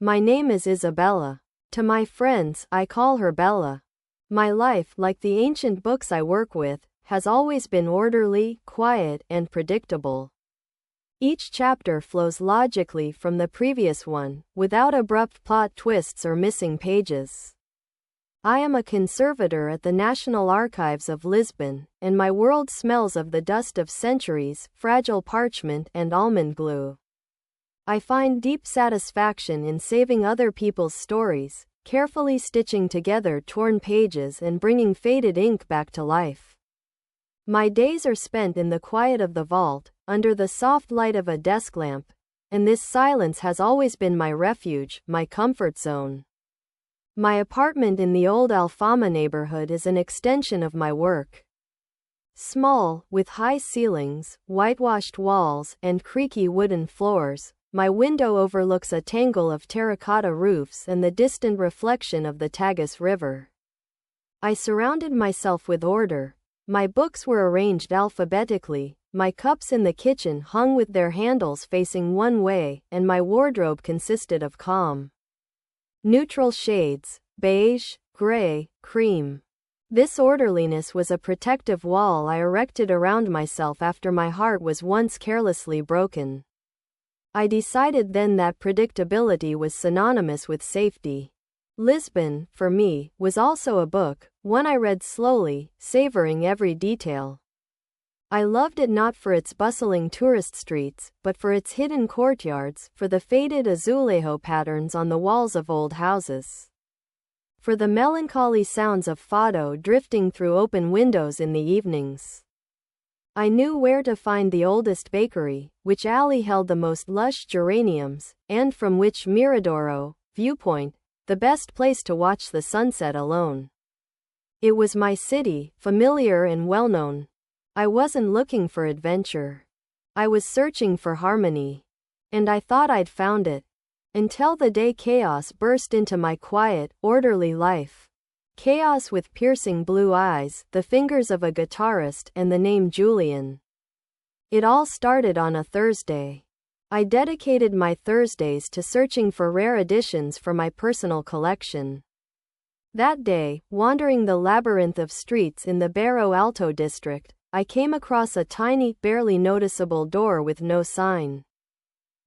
My name is Isabella. To my friends, I call her Bella. My life, like the ancient books I work with, has always been orderly, quiet, and predictable. Each chapter flows logically from the previous one, without abrupt plot twists or missing pages. I am a conservator at the National Archives of Lisbon, and my world smells of the dust of centuries, fragile parchment, and almond glue. I find deep satisfaction in saving other people's stories, carefully stitching together torn pages and bringing faded ink back to life. My days are spent in the quiet of the vault, under the soft light of a desk lamp, and this silence has always been my refuge, my comfort zone. My apartment in the old Alfama neighborhood is an extension of my work. Small, with high ceilings, whitewashed walls, and creaky wooden floors, my window overlooks a tangle of terracotta roofs and the distant reflection of the Tagus River. I surrounded myself with order. My books were arranged alphabetically, my cups in the kitchen hung with their handles facing one way, and my wardrobe consisted of calm, neutral shades: beige, gray, cream. This orderliness was a protective wall I erected around myself after my heart was once carelessly broken. I decided then that predictability was synonymous with safety. Lisbon, for me, was also a book, one I read slowly, savoring every detail. I loved it not for its bustling tourist streets, but for its hidden courtyards, for the faded azulejo patterns on the walls of old houses, for the melancholy sounds of fado drifting through open windows in the evenings. I knew where to find the oldest bakery, which alley held the most lush geraniums, and from which Miradoro viewpoint, the best place to watch the sunset alone. It was my city, familiar and well-known. I wasn't looking for adventure. I was searching for harmony. And I thought I'd found it. Until the day chaos burst into my quiet, orderly life. Chaos with piercing blue eyes, the fingers of a guitarist, and the name Julian. It all started on a Thursday. I dedicated my Thursdays to searching for rare editions for my personal collection. That day, wandering the labyrinth of streets in the Barro Alto district, I came across a tiny, barely noticeable door with no sign.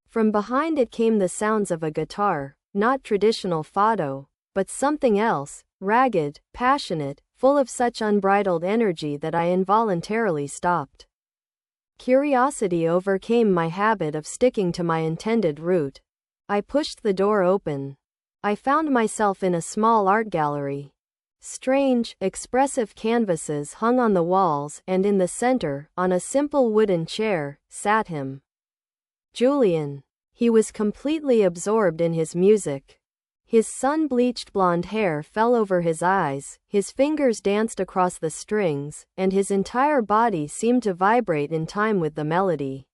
From behind it came the sounds of a guitar, not traditional fado, but something else, ragged, passionate, full of such unbridled energy that I involuntarily stopped. Curiosity overcame my habit of sticking to my intended route. I pushed the door open. I found myself in a small art gallery. Strange, expressive canvases hung on the walls, and in the center, on a simple wooden chair, sat him. Julian. He was completely absorbed in his music. His sun-bleached blonde hair fell over his eyes, his fingers danced across the strings, and his entire body seemed to vibrate in time with the melody.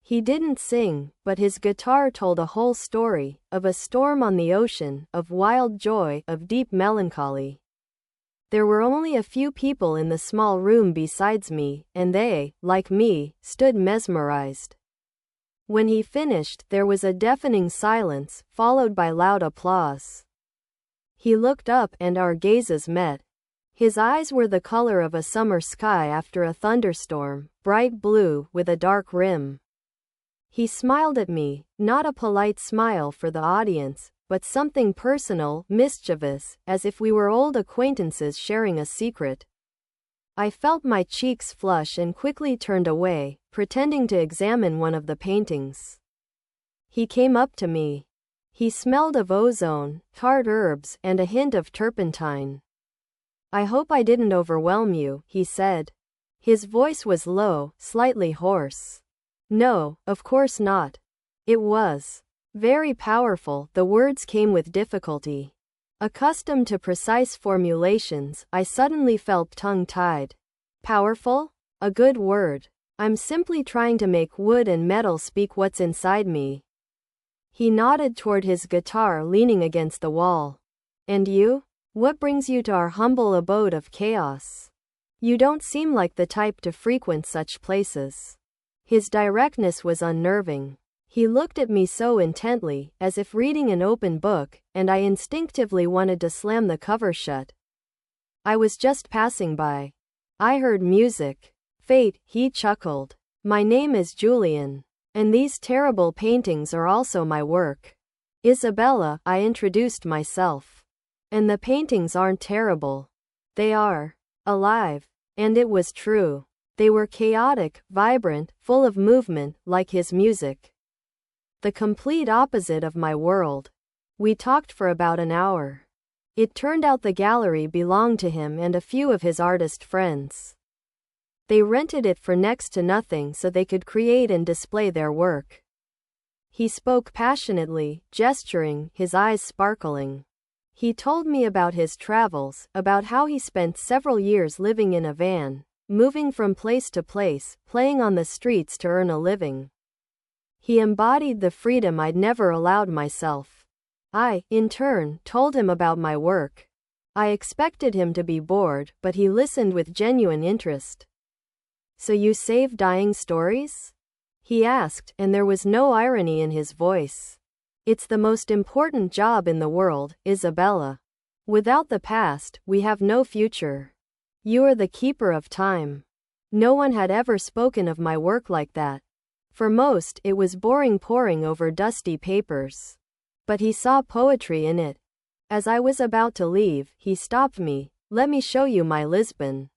He didn't sing, but his guitar told a whole story, of a storm on the ocean, of wild joy, of deep melancholy. There were only a few people in the small room besides me, and they, like me, stood mesmerized. When he finished, there was a deafening silence, followed by loud applause. He looked up, and our gazes met. His eyes were the color of a summer sky after a thunderstorm, bright blue, with a dark rim. He smiled at me, not a polite smile for the audience, but something personal, mischievous, as if we were old acquaintances sharing a secret. I felt my cheeks flush and quickly turned away, pretending to examine one of the paintings. He came up to me. He smelled of ozone, tart herbs, and a hint of turpentine. "I hope I didn't overwhelm you," he said. His voice was low, slightly hoarse. "No, of course not." It was very powerful. The words came with difficulty. Accustomed to precise formulations, I suddenly felt tongue-tied. Powerful? A good word. I'm simply trying to make wood and metal speak what's inside me. He nodded toward his guitar leaning against the wall. "And you? What brings you to our humble abode of chaos? You don't seem like the type to frequent such places." His directness was unnerving. He looked at me so intently, as if reading an open book, and I instinctively wanted to slam the cover shut. I was just passing by. I heard music. Fate, he chuckled. My name is Julian. And these terrible paintings are also my work. Isabella, I introduced myself. And the paintings aren't terrible. They are alive. And it was true. They were chaotic, vibrant, full of movement, like his music. The complete opposite of my world. We talked for about an hour. It turned out the gallery belonged to him and a few of his artist friends. They rented it for next to nothing so they could create and display their work. He spoke passionately, gesturing, his eyes sparkling. He told me about his travels, about how he spent several years living in a van, moving from place to place, playing on the streets to earn a living. He embodied the freedom I'd never allowed myself. I, in turn, told him about my work. I expected him to be bored, but he listened with genuine interest. So you save dying stories? He asked, and there was no irony in his voice. It's the most important job in the world, Isabella. Without the past, we have no future. You are the keeper of time. No one had ever spoken of my work like that. For most, it was boring poring over dusty papers. But he saw poetry in it. As I was about to leave, he stopped me. Let me show you my Lisbon.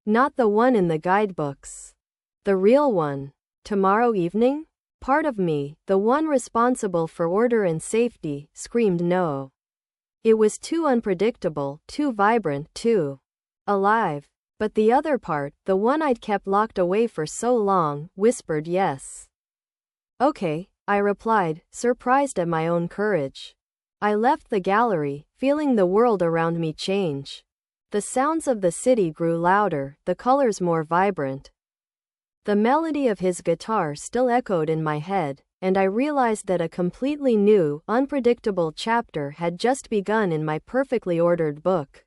Not the one in the guidebooks. The real one. Tomorrow evening? Part of me, the one responsible for order and safety, screamed no. It was too unpredictable, too vibrant, too alive. But the other part, the one I'd kept locked away for so long, whispered yes. Okay, I replied, surprised at my own courage. I left the gallery, feeling the world around me change. The sounds of the city grew louder, the colors more vibrant. The melody of his guitar still echoed in my head, and I realized that a completely new, unpredictable chapter had just begun in my perfectly ordered book.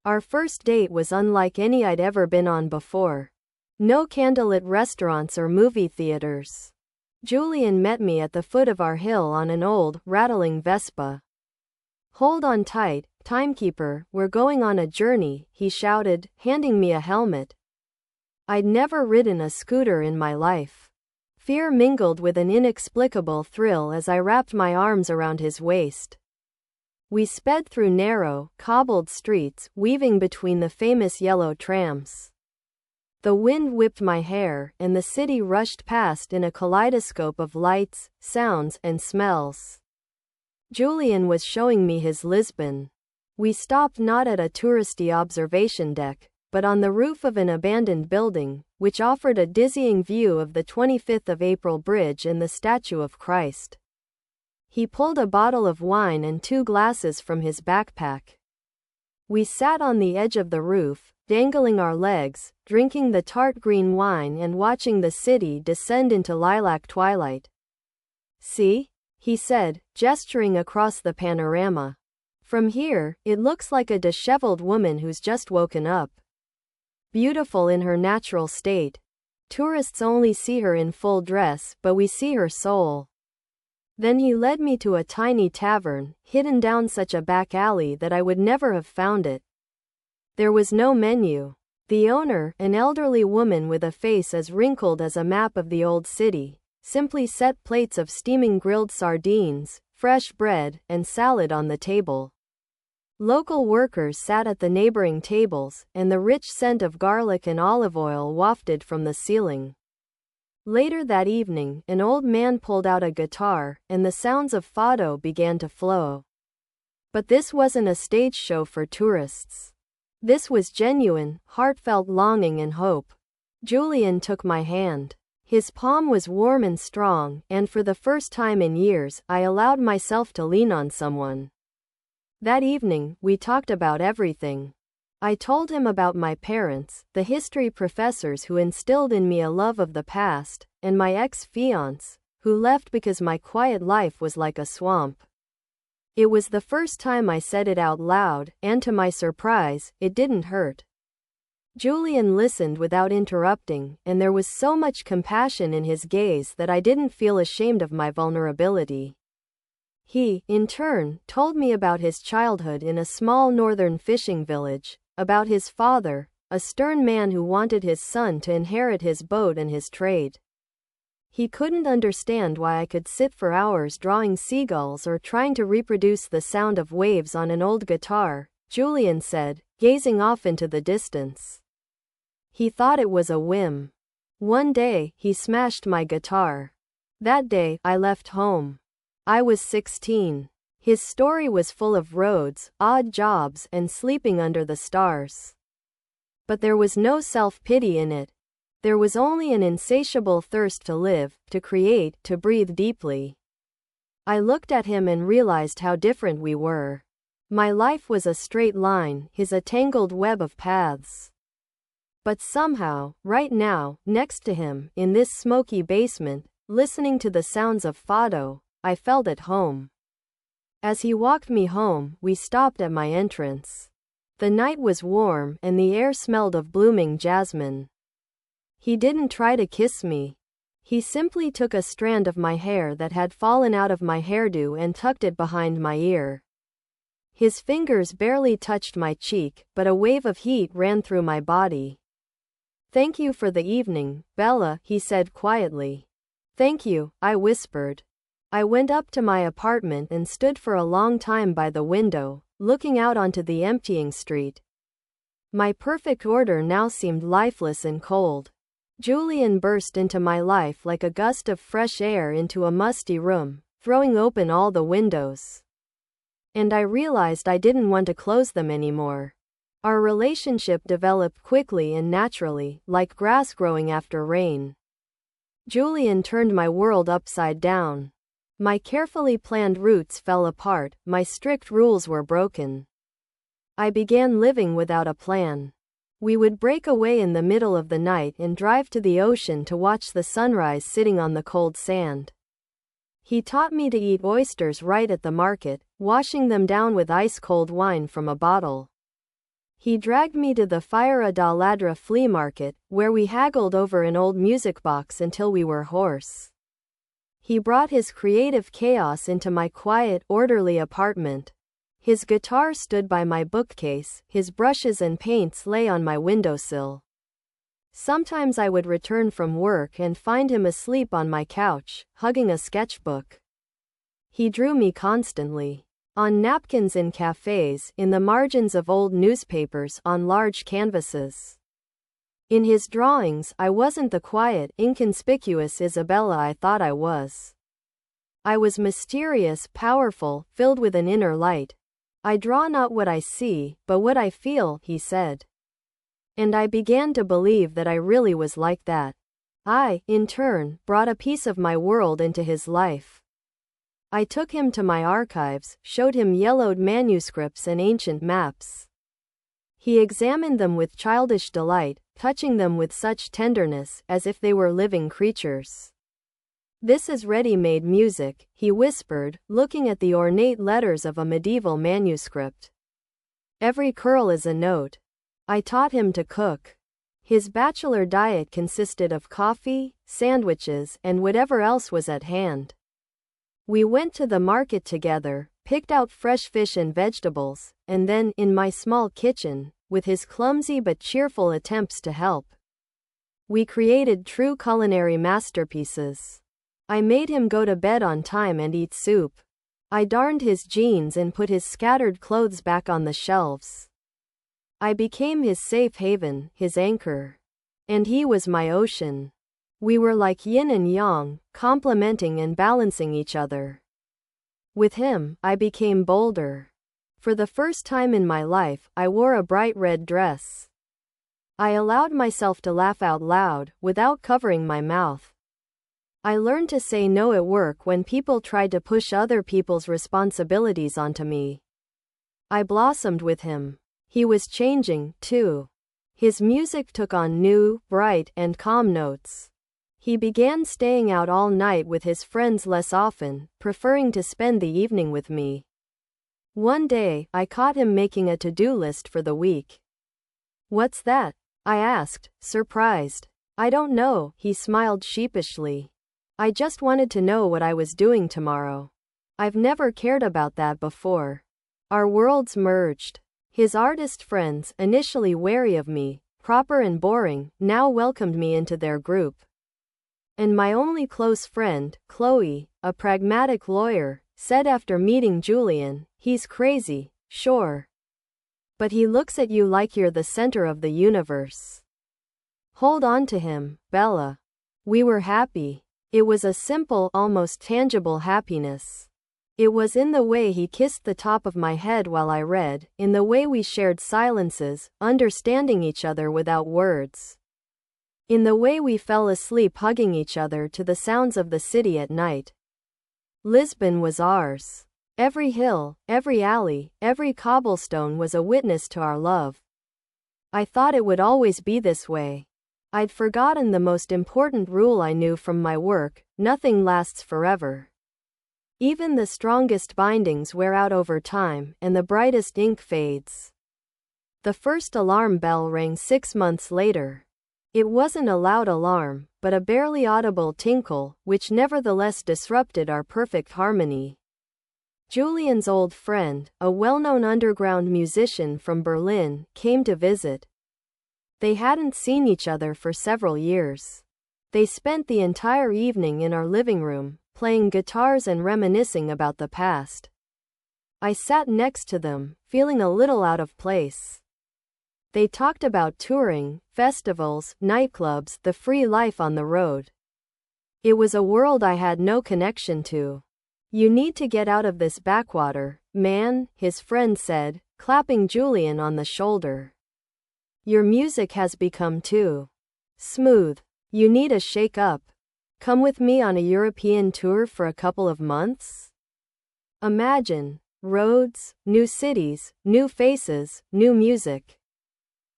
Our first date was unlike any I'd ever been on before. No candlelit restaurants or movie theaters. Julian met me at the foot of our hill on an old, rattling Vespa. Hold on tight, timekeeper, we're going on a journey, he shouted, handing me a helmet. I'd never ridden a scooter in my life. Fear mingled with an inexplicable thrill as I wrapped my arms around his waist. We sped through narrow, cobbled streets, weaving between the famous yellow trams. The wind whipped my hair, and the city rushed past in a kaleidoscope of lights, sounds, and smells. Julian was showing me his Lisbon. We stopped not at a touristy observation deck, but on the roof of an abandoned building, which offered a dizzying view of the 25th of April Bridge and the statue of Christ. He pulled a bottle of wine and 2 glasses from his backpack. We sat on the edge of the roof, dangling our legs, drinking the tart green wine and watching the city descend into lilac twilight. See? He said, gesturing across the panorama. From here, it looks like a disheveled woman who's just woken up. Beautiful in her natural state. Tourists only see her in full dress, but we see her soul. Then he led me to a tiny tavern, hidden down such a back alley that I would never have found it. There was no menu. The owner, an elderly woman with a face as wrinkled as a map of the old city, simply set plates of steaming grilled sardines, fresh bread, and salad on the table. Local workers sat at the neighboring tables, and the rich scent of garlic and olive oil wafted from the ceiling. Later that evening, an old man pulled out a guitar, and the sounds of fado began to flow. But this wasn't a stage show for tourists. This was genuine, heartfelt longing and hope. Julian took my hand. His palm was warm and strong, and for the first time in years, I allowed myself to lean on someone. That evening, we talked about everything. I told him about my parents, the history professors who instilled in me a love of the past, and my ex-fiancé, who left because my quiet life was like a swamp. It was the first time I said it out loud, and to my surprise, it didn't hurt. Julian listened without interrupting, and there was so much compassion in his gaze that I didn't feel ashamed of my vulnerability. He, in turn, told me about his childhood in a small northern fishing village, about his father, a stern man who wanted his son to inherit his boat and his trade. He couldn't understand why I could sit for hours drawing seagulls or trying to reproduce the sound of waves on an old guitar, Julian said, gazing off into the distance. He thought it was a whim. One day, he smashed my guitar. That day, I left home. I was 16. His story was full of roads, odd jobs, and sleeping under the stars. But there was no self-pity in it. There was only an insatiable thirst to live, to create, to breathe deeply. I looked at him and realized how different we were. My life was a straight line, his a tangled web of paths. But somehow, right now, next to him, in this smoky basement, listening to the sounds of fado, I felt at home. As he walked me home, we stopped at my entrance. The night was warm, and the air smelled of blooming jasmine. He didn't try to kiss me. He simply took a strand of my hair that had fallen out of my hairdo and tucked it behind my ear. His fingers barely touched my cheek, but a wave of heat ran through my body. "Thank you for the evening, Bella," he said quietly. "Thank you," I whispered. I went up to my apartment and stood for a long time by the window, looking out onto the emptying street. My perfect order now seemed lifeless and cold. Julian burst into my life like a gust of fresh air into a musty room, throwing open all the windows. And I realized I didn't want to close them anymore. Our relationship developed quickly and naturally, like grass growing after rain. Julian turned my world upside down. My carefully planned routes fell apart, my strict rules were broken. I began living without a plan. We would break away in the middle of the night and drive to the ocean to watch the sunrise sitting on the cold sand. He taught me to eat oysters right at the market, washing them down with ice-cold wine from a bottle. He dragged me to the Fira da Ladra flea market, where we haggled over an old music box until we were hoarse. He brought his creative chaos into my quiet, orderly apartment. His guitar stood by my bookcase, his brushes and paints lay on my windowsill. Sometimes I would return from work and find him asleep on my couch, hugging a sketchbook. He drew me constantly. On napkins in cafes, in the margins of old newspapers, on large canvases. In his drawings, I wasn't the quiet, inconspicuous Isabella I thought I was. I was mysterious, powerful, filled with an inner light. "I draw not what I see, but what I feel," he said. And I began to believe that I really was like that. I, in turn, brought a piece of my world into his life. I took him to my archives, showed him yellowed manuscripts and ancient maps. He examined them with childish delight, touching them with such tenderness, as if they were living creatures. "This is ready-made music," he whispered, looking at the ornate letters of a medieval manuscript. "Every curl is a note." I taught him to cook. His bachelor diet consisted of coffee, sandwiches, and whatever else was at hand. We went to the market together, picked out fresh fish and vegetables, and then, in my small kitchen, with his clumsy but cheerful attempts to help, we created true culinary masterpieces. I made him go to bed on time and eat soup. I darned his jeans and put his scattered clothes back on the shelves. I became his safe haven, his anchor. And he was my ocean. We were like yin and yang, complementing and balancing each other. With him, I became bolder. For the first time in my life, I wore a bright red dress. I allowed myself to laugh out loud, without covering my mouth. I learned to say no at work when people tried to push other people's responsibilities onto me. I blossomed with him. He was changing, too. His music took on new, bright, and calm notes. He began staying out all night with his friends less often, preferring to spend the evening with me. One day, I caught him making a to-do list for the week. "What's that?" I asked, surprised. I don't know, he smiled sheepishly. I just wanted to know what I was doing tomorrow. I've never cared about that before. Our worlds merged. His artist friends, initially wary of me, proper and boring, now welcomed me into their group. And my only close friend, Chloe, a pragmatic lawyer, said after meeting Julian, he's crazy, sure. But he looks at you like you're the center of the universe. Hold on to him, Bella. We were happy. It was a simple, almost tangible happiness. It was in the way he kissed the top of my head while I read, in the way we shared silences, understanding each other without words. In the way we fell asleep hugging each other to the sounds of the city at night. Lisbon was ours. Every hill, every alley, every cobblestone was a witness to our love. I thought it would always be this way. I'd forgotten the most important rule I knew from my work: nothing lasts forever. Even the strongest bindings wear out over time, and the brightest ink fades. The first alarm bell rang 6 months later. It wasn't a loud alarm, but a barely audible tinkle, which nevertheless disrupted our perfect harmony. Julian's old friend, a well-known underground musician from Berlin, came to visit. They hadn't seen each other for several years. They spent the entire evening in our living room, playing guitars and reminiscing about the past. I sat next to them, feeling a little out of place. They talked about touring, festivals, nightclubs, the free life on the road. It was a world I had no connection to. You need to get out of this backwater, man, his friend said, clapping Julian on the shoulder. Your music has become too smooth. You need a shake-up. Come with me on a European tour for a couple of months? Imagine. Roads, new cities, new faces, new music.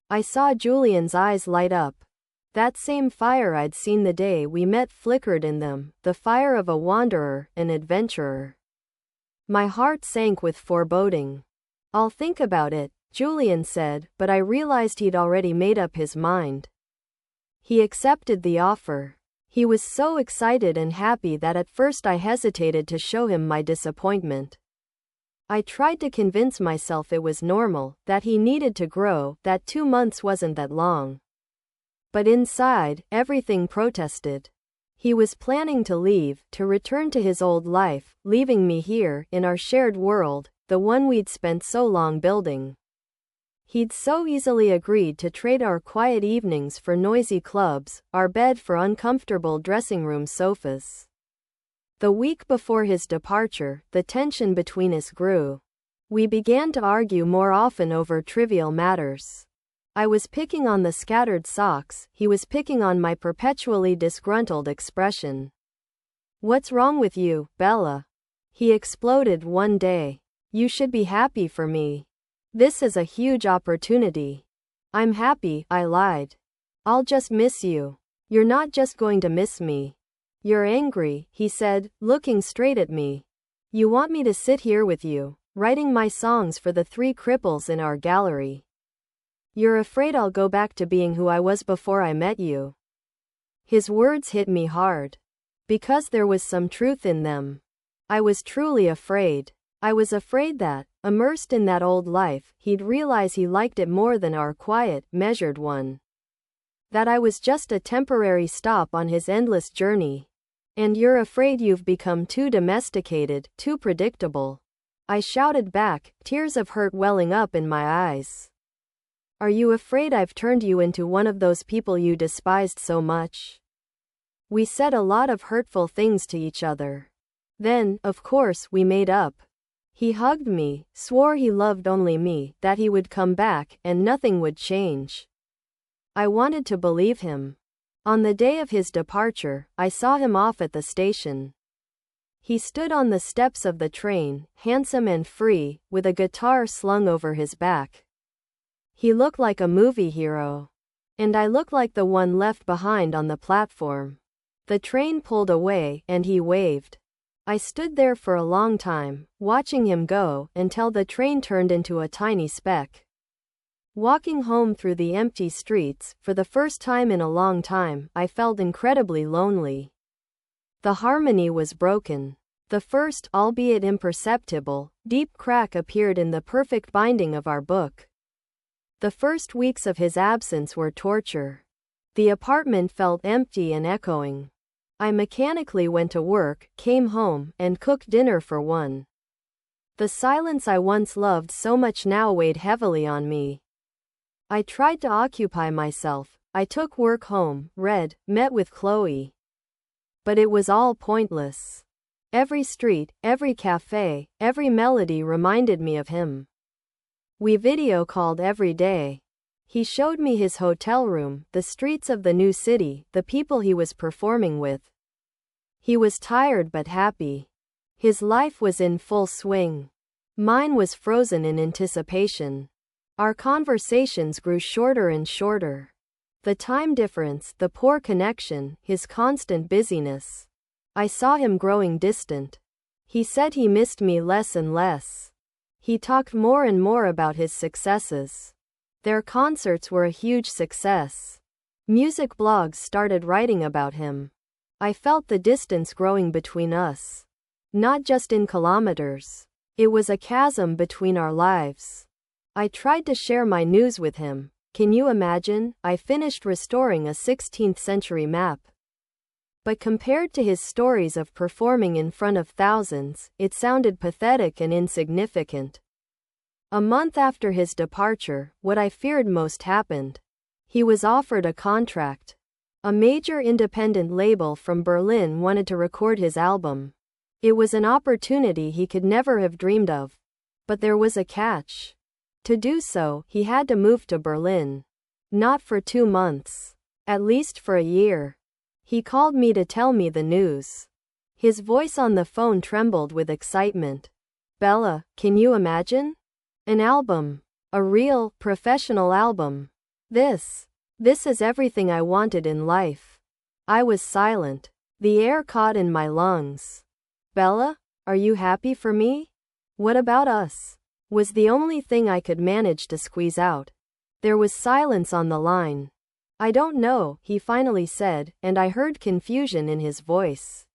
I saw Julian's eyes light up. That same fire I'd seen the day we met flickered in them, the fire of a wanderer, an adventurer. My heart sank with foreboding. I'll think about it, Julian said, but I realized he'd already made up his mind. He accepted the offer. He was so excited and happy that at first I hesitated to show him my disappointment. I tried to convince myself it was normal, that he needed to grow, that 2 months wasn't that long. But inside, everything protested. He was planning to leave, to return to his old life, leaving me here, in our shared world, the one we'd spent so long building. He'd so easily agreed to trade our quiet evenings for noisy clubs, our bed for uncomfortable dressing room sofas. The week before his departure, the tension between us grew. We began to argue more often over trivial matters. I was picking on the scattered socks, he was picking on my perpetually disgruntled expression. What's wrong with you, Bella? He exploded one day. You should be happy for me. This is a huge opportunity. I'm happy, I lied. I'll just miss you. You're not just going to miss me. You're angry, he said, looking straight at me. You want me to sit here with you, writing my songs for the 3 cripples in our gallery. You're afraid I'll go back to being who I was before I met you. His words hit me hard. Because there was some truth in them. I was truly afraid. I was afraid that, immersed in that old life, he'd realize he liked it more than our quiet, measured one. That I was just a temporary stop on his endless journey. And you're afraid you've become too domesticated, too predictable. I shouted back, tears of hurt welling up in my eyes. Are you afraid I've turned you into one of those people you despised so much? We said a lot of hurtful things to each other. Then, of course, we made up. He hugged me, swore he loved only me, that he would come back, and nothing would change. I wanted to believe him. On the day of his departure, I saw him off at the station. He stood on the steps of the train, handsome and free, with a guitar slung over his back. He looked like a movie hero. And I looked like the one left behind on the platform. The train pulled away, and he waved. I stood there for a long time, watching him go, until the train turned into a tiny speck. Walking home through the empty streets, for the first time in a long time, I felt incredibly lonely. The harmony was broken. The first, albeit imperceptible, deep crack appeared in the perfect binding of our book. The first weeks of his absence were torture. The apartment felt empty and echoing. I mechanically went to work, came home, and cooked dinner for one. The silence I once loved so much now weighed heavily on me. I tried to occupy myself. I took work home, read, met with Chloe. But it was all pointless. Every street, every cafe, every melody reminded me of him. We video called every day. He showed me his hotel room, the streets of the new city, the people he was performing with. He was tired but happy. His life was in full swing. Mine was frozen in anticipation. Our conversations grew shorter and shorter. The time difference, the poor connection, his constant busyness. I saw him growing distant. He said he missed me less and less. He talked more and more about his successes. Their concerts were a huge success. Music blogs started writing about him. I felt the distance growing between us. Not just in kilometers. It was a chasm between our lives. I tried to share my news with him. Can you imagine? I finished restoring a 16th century map. But compared to his stories of performing in front of thousands, it sounded pathetic and insignificant. A month after his departure, what I feared most happened. He was offered a contract. A major independent label from Berlin wanted to record his album. It was an opportunity he could never have dreamed of. But there was a catch. To do so, he had to move to Berlin. Not for 2 months. At least for a year. He called me to tell me the news. His voice on the phone trembled with excitement. Bella, can you imagine? An album. A real, professional album. This is everything I wanted in life. I was silent. The air caught in my lungs. Bella, are you happy for me? What about us? Was the only thing I could manage to squeeze out. There was silence on the line. I don't know, he finally said, and I heard confusion in his voice.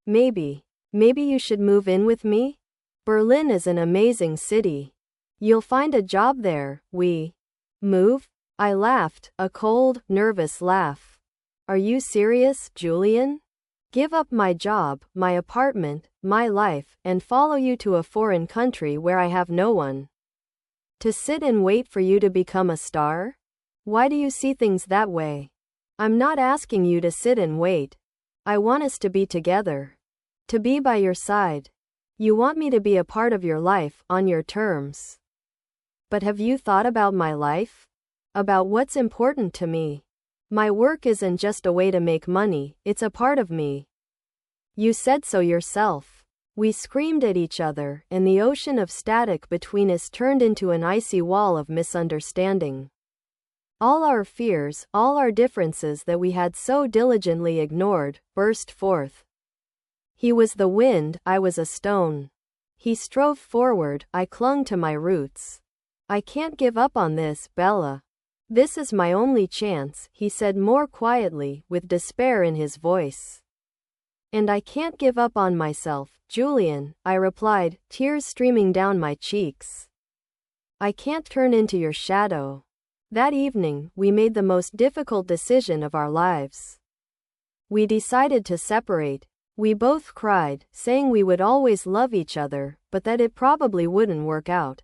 Maybe you should move in with me? Berlin is an amazing city. You'll find a job there. We move? I laughed, a cold, nervous laugh. Are you serious, Julian? Give up my job, my apartment, my life, and follow you to a foreign country where I have no one? To sit and wait for you to become a star? Why do you see things that way? I'm not asking you to sit and wait. I want us to be together. To be by your side. You want me to be a part of your life, on your terms. But have you thought about my life? About what's important to me? My work isn't just a way to make money, it's a part of me. You said so yourself. We screamed at each other, and the ocean of static between us turned into an icy wall of misunderstanding. All our fears, all our differences that we had so diligently ignored, burst forth. He was the wind, I was a stone. He strove forward, I clung to my roots. I can't give up on this, Bella. This is my only chance, he said more quietly, with despair in his voice. And I can't give up on myself, Julian, I replied, tears streaming down my cheeks. I can't turn into your shadow. That evening, we made the most difficult decision of our lives. We decided to separate. We both cried, saying we would always love each other, but that it probably wouldn't work out.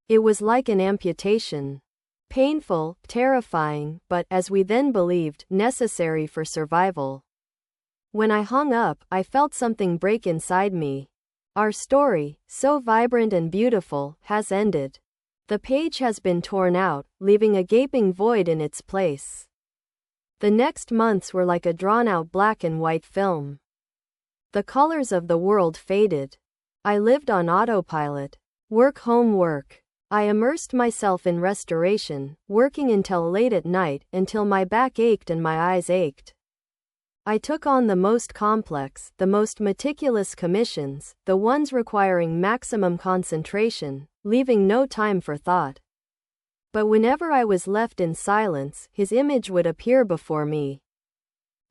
It was like an amputation. Painful, terrifying, but, as we then believed, necessary for survival. When I hung up, I felt something break inside me. Our story, so vibrant and beautiful, has ended. The page has been torn out, leaving a gaping void in its place. The next months were like a drawn-out black and white film. The colors of the world faded. I lived on autopilot. Work, home, work. I immersed myself in restoration, working until late at night, until my back ached and my eyes ached. I took on the most complex, the most meticulous commissions, the ones requiring maximum concentration, leaving no time for thought. But whenever I was left in silence, his image would appear before me.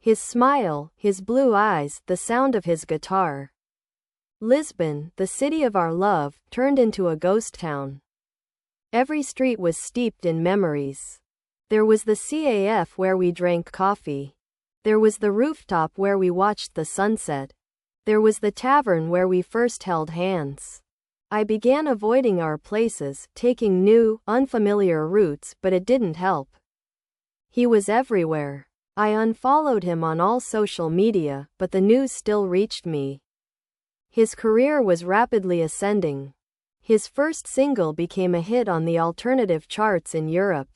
His smile, his blue eyes, the sound of his guitar. Lisbon, the city of our love, turned into a ghost town. Every street was steeped in memories. There was the CAF where we drank coffee. There was the rooftop where we watched the sunset. There was the tavern where we first held hands. I began avoiding our places, taking new, unfamiliar routes, but it didn't help. He was everywhere. I unfollowed him on all social media, but the news still reached me. His career was rapidly ascending. His first single became a hit on the alternative charts in Europe.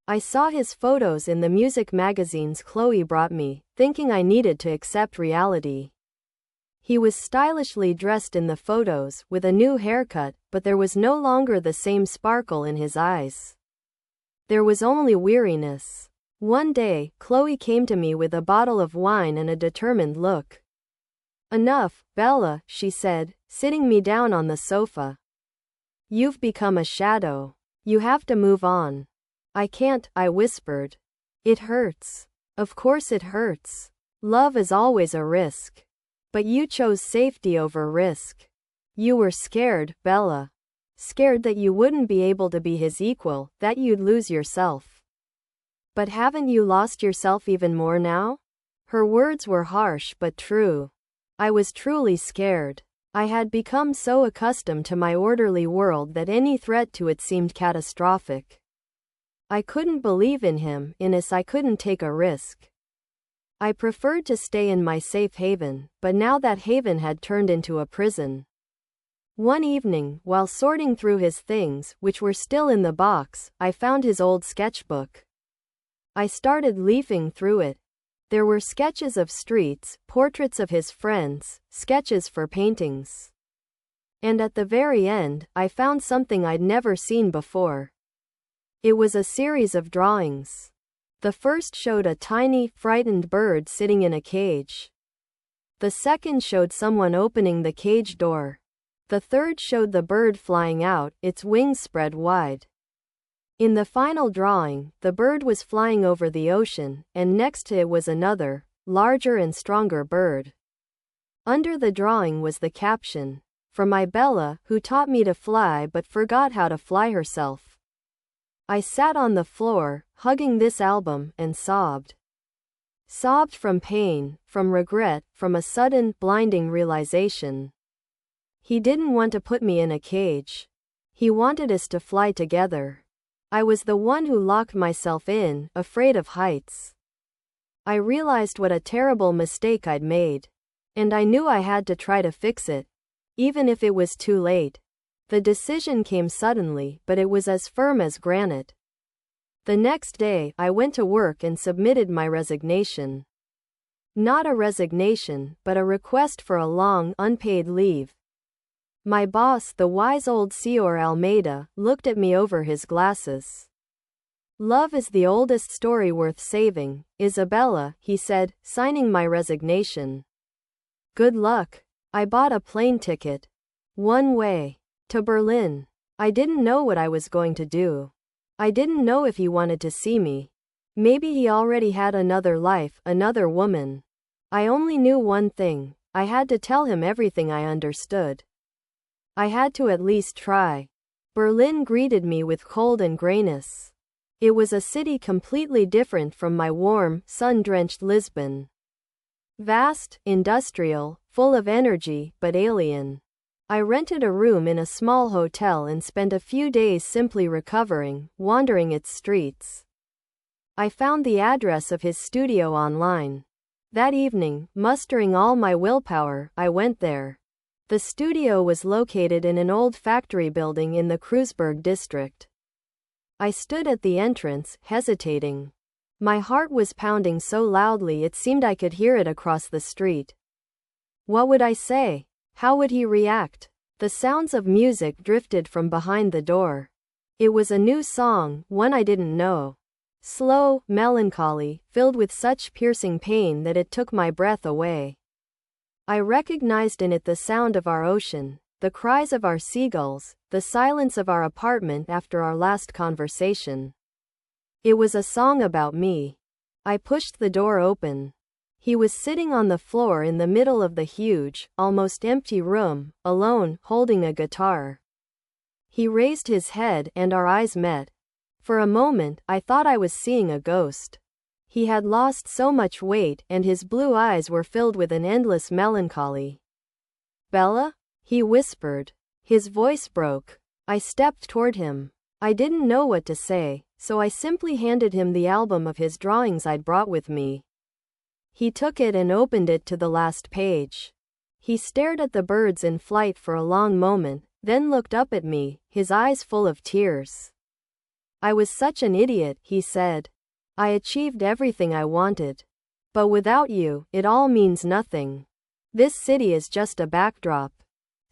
I saw his photos in the music magazines Chloe brought me, thinking I needed to accept reality. He was stylishly dressed in the photos, with a new haircut, but there was no longer the same sparkle in his eyes. There was only weariness. One day, Chloe came to me with a bottle of wine and a determined look. "Enough, Bella," she said, sitting me down on the sofa. "You've become a shadow. You have to move on." "I can't," I whispered. "It hurts." "Of course it hurts. Love is always a risk. But you chose safety over risk. You were scared, Bella. Scared that you wouldn't be able to be his equal, that you'd lose yourself. But haven't you lost yourself even more now?" Her words were harsh but true. I was truly scared. I had become so accustomed to my orderly world that any threat to it seemed catastrophic. I couldn't believe in him, I couldn't take a risk. I preferred to stay in my safe haven, but now that haven had turned into a prison. One evening, while sorting through his things, which were still in the box, I found his old sketchbook. I started leafing through it. There were sketches of streets, portraits of his friends, sketches for paintings. And at the very end, I found something I'd never seen before. It was a series of drawings. The first showed a tiny, frightened bird sitting in a cage. The second showed someone opening the cage door. The third showed the bird flying out, its wings spread wide. In the final drawing, the bird was flying over the ocean, and next to it was another, larger and stronger bird. Under the drawing was the caption, "For my Bella, who taught me to fly but forgot how to fly herself." I sat on the floor, hugging this album, and sobbed. Sobbed from pain, from regret, from a sudden, blinding realization. He didn't want to put me in a cage. He wanted us to fly together. I was the one who locked myself in, afraid of heights. I realized what a terrible mistake I'd made. And I knew I had to try to fix it, even if it was too late. The decision came suddenly, but it was as firm as granite. The next day, I went to work and submitted my resignation. Not a resignation, but a request for a long, unpaid leave. My boss, the wise old Senor Almeida, looked at me over his glasses. "Love is the oldest story worth saving, Isabella," he said, signing my resignation. "Good luck." I bought a plane ticket. One way. To Berlin. I didn't know what I was going to do. I didn't know if he wanted to see me. Maybe he already had another life, another woman. I only knew one thing. I had to tell him everything I understood. I had to at least try. Berlin greeted me with cold and grayness. It was a city completely different from my warm, sun-drenched Lisbon. Vast, industrial, full of energy, but alien. I rented a room in a small hotel and spent a few days simply recovering, wandering its streets. I found the address of his studio online. That evening, mustering all my willpower, I went there. The studio was located in an old factory building in the Kreuzberg district. I stood at the entrance, hesitating. My heart was pounding so loudly it seemed I could hear it across the street. What would I say? How would he react? The sounds of music drifted from behind the door. It was a new song, one I didn't know. Slow, melancholy, filled with such piercing pain that it took my breath away. I recognized in it the sound of our ocean, the cries of our seagulls, the silence of our apartment after our last conversation. It was a song about me. I pushed the door open. He was sitting on the floor in the middle of the huge, almost empty room, alone, holding a guitar. He raised his head and our eyes met. For a moment, I thought I was seeing a ghost. He had lost so much weight and his blue eyes were filled with an endless melancholy. "Bella?" he whispered. His voice broke. I stepped toward him. I didn't know what to say, so I simply handed him the album of his drawings I'd brought with me. He took it and opened it to the last page. He stared at the birds in flight for a long moment, then looked up at me, his eyes full of tears. "I was such an idiot," he said. "I achieved everything I wanted. But without you, it all means nothing. This city is just a backdrop.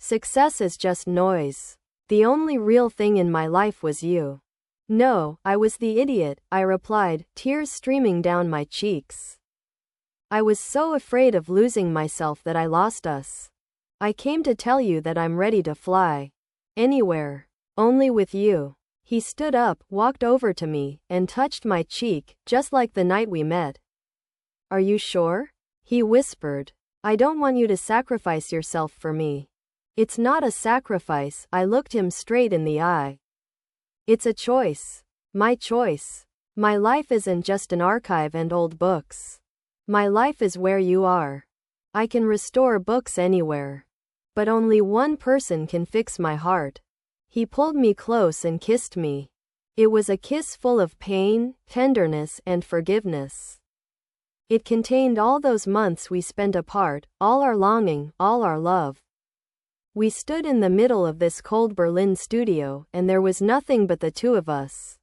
Success is just noise. The only real thing in my life was you." "No, I was the idiot," I replied, tears streaming down my cheeks. "I was so afraid of losing myself that I lost us. I came to tell you that I'm ready to fly. Anywhere. Only with you." He stood up, walked over to me, and touched my cheek, just like the night we met. "Are you sure?" he whispered. "I don't want you to sacrifice yourself for me." "It's not a sacrifice," I looked him straight in the eye. "It's a choice. My choice. My life isn't just an archive and old books. My life is where you are. I can restore books anywhere. But only one person can fix my heart." He pulled me close and kissed me. It was a kiss full of pain, tenderness, and forgiveness. It contained all those months we spent apart, all our longing, all our love. We stood in the middle of this cold Berlin studio, and there was nothing but the two of us.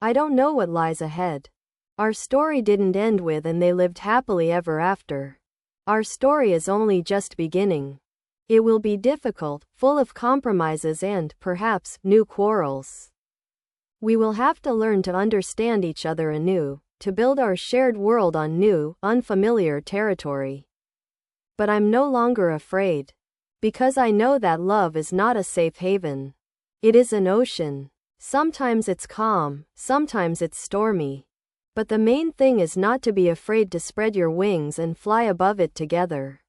I don't know what lies ahead. Our story didn't end with "and they lived happily ever after." Our story is only just beginning. It will be difficult, full of compromises and, perhaps, new quarrels. We will have to learn to understand each other anew, to build our shared world on new, unfamiliar territory. But I'm no longer afraid. Because I know that love is not a safe haven. It is an ocean. Sometimes it's calm, sometimes it's stormy. But the main thing is not to be afraid to spread your wings and fly above it together.